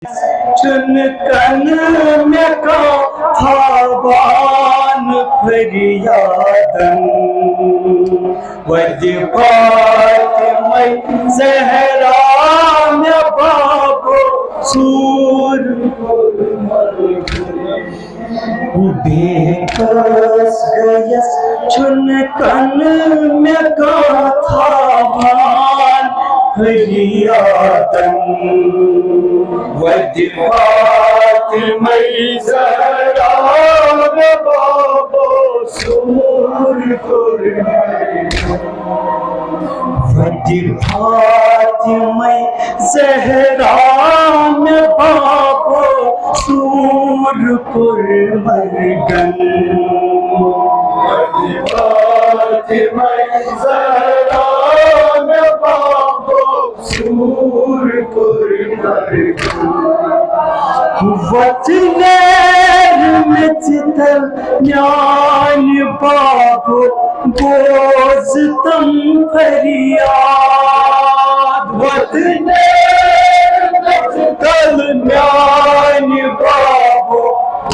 चुनकन में का थावान फरियादन वजपात में ज़हरा में बाबो सूर बेकस गयस चुनकन में का थावान फरियादन वजपात में ज़हरा में बाबो सूर वजपात में ज़हरा में बाबो सूर मरगन वजपात में ज़हरा में बाबो सूर वतनेर में चितल न्यान बाबो बोझ तम फरियाद वतनेर में चितल न्यान बाबो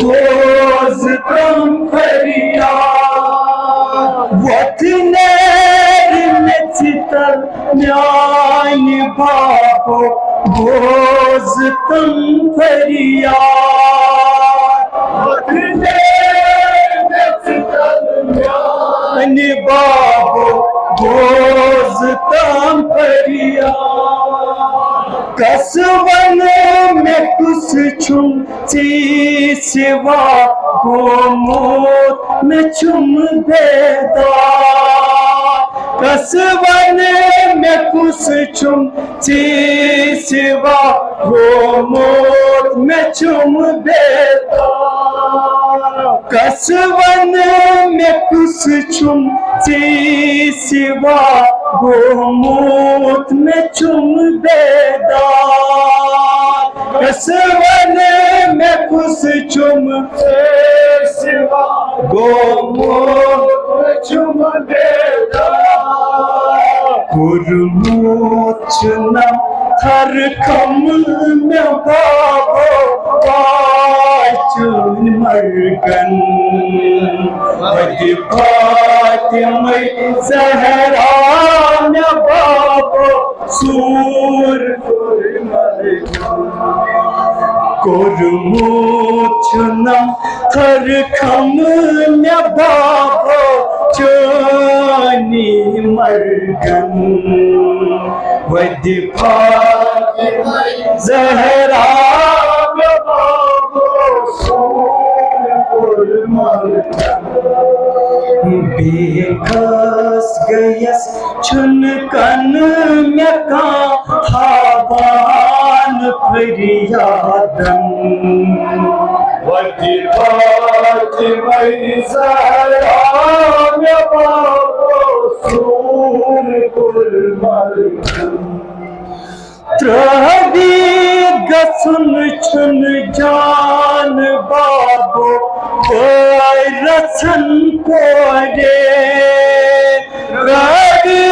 बोझ तम फरियाद वतनेर में चितल न्यान बाबो बोझ तम फरियाद वतनेर में चितल न्यान बाबो बोझ तम फरियाद कसवन में कुछ छुम सिवा गोमोत में छुम बेदार कसवन में कुछ छुम सिवा गोमोत में छुम बेदार कसवन में कुछ छुम सिवा गोमोत में छुम बेदार कसवन में कुछ छुम सिवा गोमोत में छुम बेदार कुरमोचना थर कमल में बाबो चुन मरगन वजपात में ज़हरा में बाबो सूर कुरमोचना थर कमल में बाबो चुनी मरगन वजपात में ज़हरा में बाबो सूर मरगन बेकस गयस चुनकन में का थावान फरियादन वजपात में ज़हरा में बाबो सूर मरगन त्रहदी गसुन चुन जान बाबो रसन कोरे त्रहदी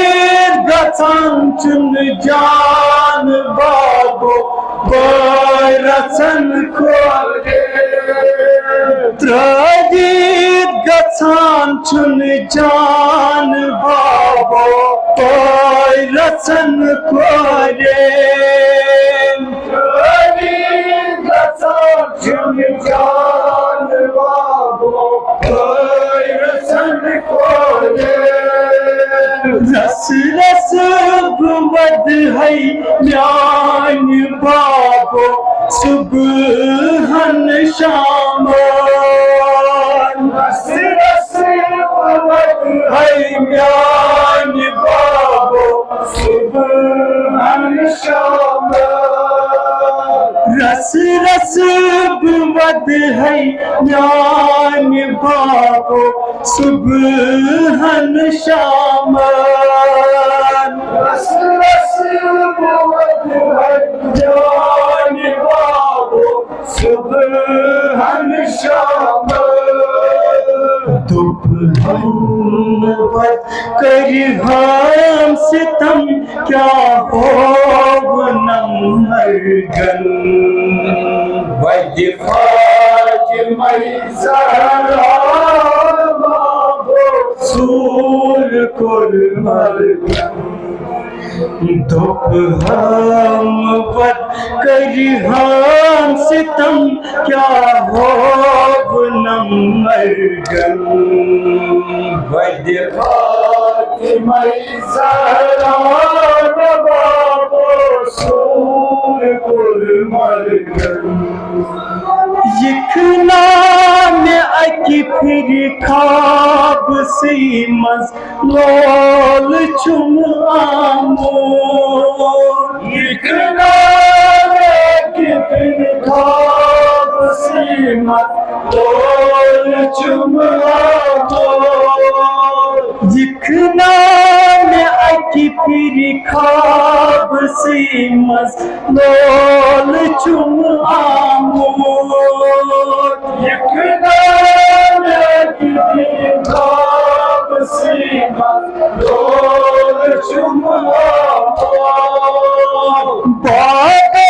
गसन चुन जान बाबो रसन कोरे त्रहदी गसन चुन जान बाबो रसन कोरे त्रहदी गसन चुन जान बाबो रसन कोरे रस रस बुवद है न्यान बाबो सुबहन शाम रस रस बुवद है न्यान बाबो सुबहन शाम रस रस बुवद है न्यान बाबो सुबहन शाम रस रस बुवद है न्यान बाबो सुबहन शाम दुपहर कर हम सितम क्या हो नमर्गन Fatıma Zahra Babo Sur kurmargan दुख हम वत कर हम सितम क्या हो नमर्गन वद फातिमा ज़हरा बाबो सूर कुर्मर्गन यखना में अकी फिर खाब सी मज लोल चुम आमो यखना में अकी फिर खाब सी मज लोल चुम आमो यखना में अकी फिर खाब सी मज लोल चुम आमो यखना में अकी खाब सी मज लोल चुम बाबा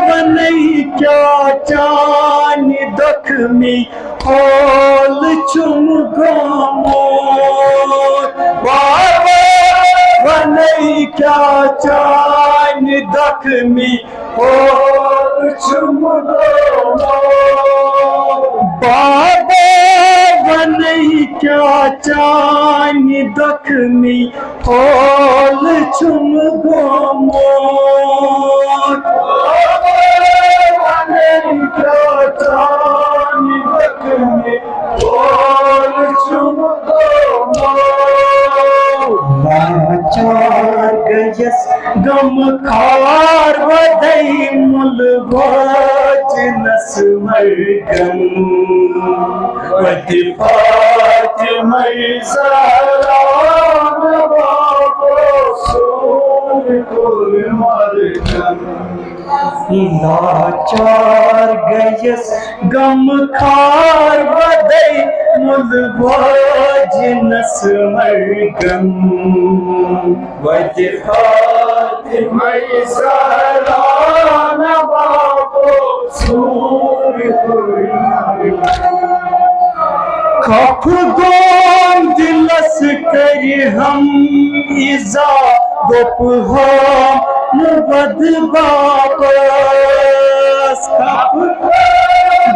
वनई क्या चान दख में होल चुम गमो बाबा वनई क्या चान दख में होल चुम गमो बाबा वनई क्या चान दख में होल चुम गमो लाचार गयस गम खार वदई मुल वाज नस मर्गन वद फातिमा ज़हरा बाबो सूर कुर्मर्गन लाचार गयस गम खार वदई मुल वाज नस मर्गन वद फातिमा ज़हरा बाबो सूर कुर्मर्गन खप गोम दिलस कर हम इज़ा दोप हम वद वापस खप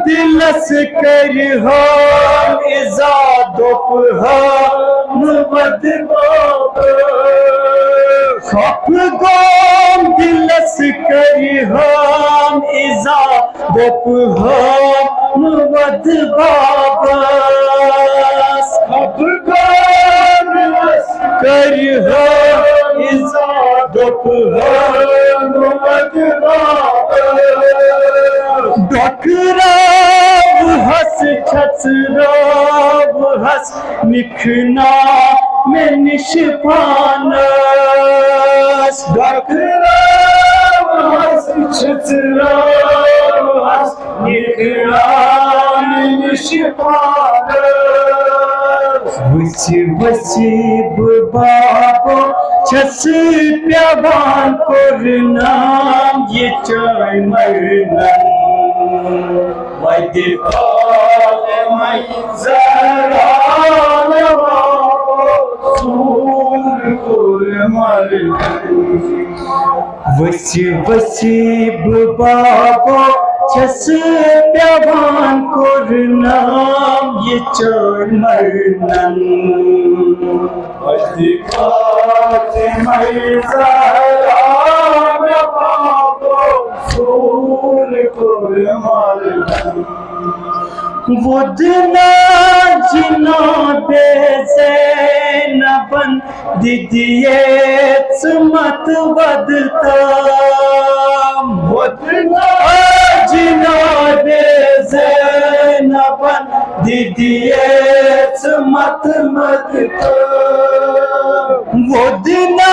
दिलस कर हम इज़ा दोप हम वद वापस खप गोम दिलस कर हम इज़ा दोप हम वद वापस खप गोम दिलस कर हम इज़ा दोप हम वद वापस डकराव हस छसराव हस निखना में निशपानस डकराव हस छसराव हस निखना में निशपानस वसीब बाबो छस प्यावान कुरनाम ये चाय मरनन वद फातिमा ज़हरा बाबो सूर कुर्मर्गन वसीब बाबो छस प्यावान कुरनाम ये चाय मरनन वद फातिमा ज़हरा बाबो सूर कुर्मर्गन वुदना जिना बेज़ैनबन दिदिये सुमत वदता वुदना जिना बेज़ैनबन दिदिये सुमत वदता वुदना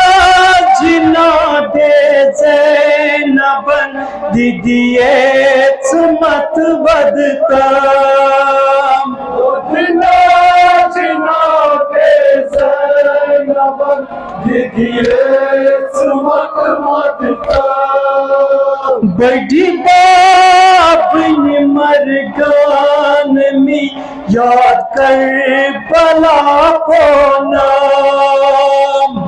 जिना बेज़ैनबन दिदिये सुमत वदता वुदना जिना बेज़ैनबन दिदिये मत मत बड़ी बाबन मरगान में याद कर बला पोना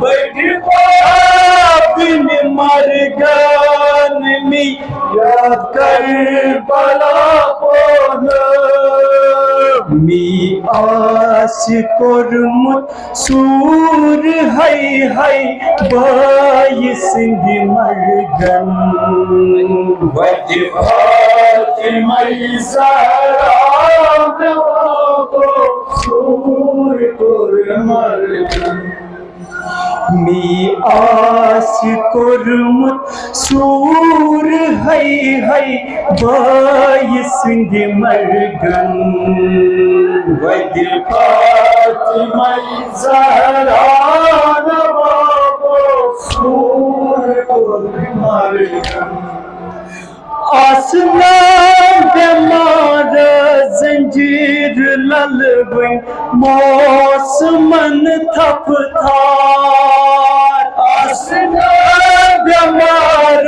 बड़ी बाबन मरगान में याद कर बला पोना मी आस कोरमुत सूर है बाई सिंध मरगन वजफात मैसरान बाबो सूर कोरमरगन मी आस कोरमुत सूर है बाई सिंध मरगन वजफात मैसरान बाबो सूर कोरमरगन आसना बेमार जंजीर ललबन मौसमन थपथार आसना बेमार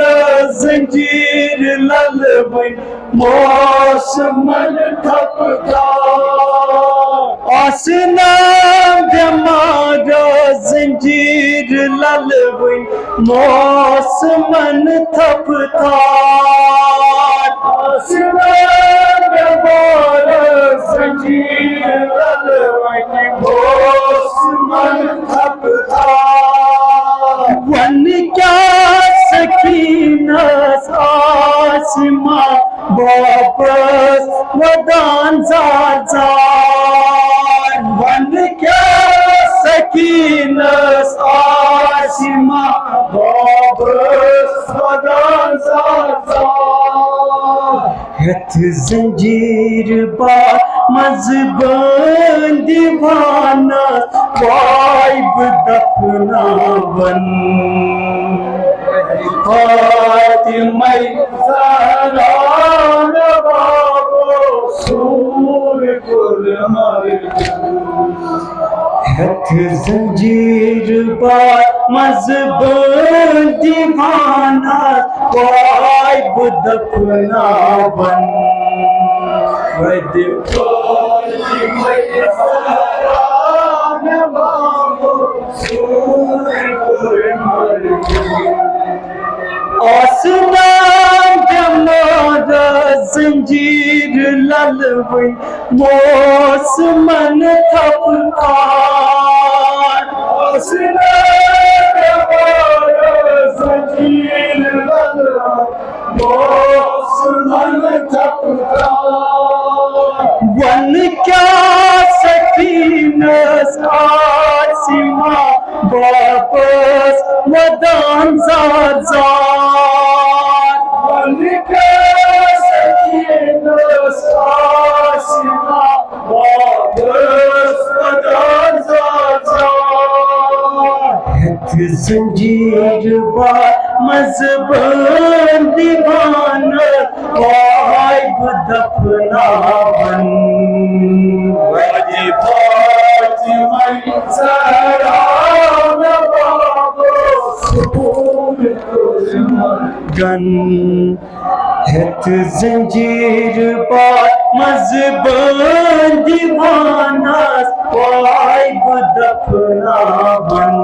जंजीर ललबन मौसमन थपथार आसना बेमार जंजीर ललबन मौसमन थपथार आसना बेमार जंजीर ललबन मौसमन थपथार वन क्या सकीना आसमां वापस वदान जार वन क्या सकीना आसमां वापस वदान जार हथ जंजीर बा मजबन दीवाना वाइब दफनावन मैसरान बाबो सूर कोरमरगन हथ जंजीर बा मजबन दीवाना वाइब दफनावन वजफात मैसरान बाबो सूर कोरमरगन आसना बेमार जंजीर ललबन मौसमन थपथार आसना बेमार जंजीर ललबन मौसमन थपथार वन क्या सकीना आसमां वापस वदान जार वन क्या सकीना आसमां वापस वदान जार हथ जंजीर बा मजबन दीवाना वाइब दफनावन वजफात मैसरान बाबो सूर कोरमरगन हथ जंजीर बा मजबन दीवाना वाइब दफनावन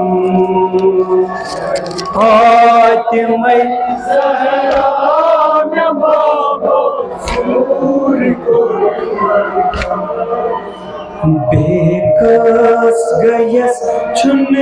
मैसरान बाबो सूर कोरमरगन बेकस गयस छुन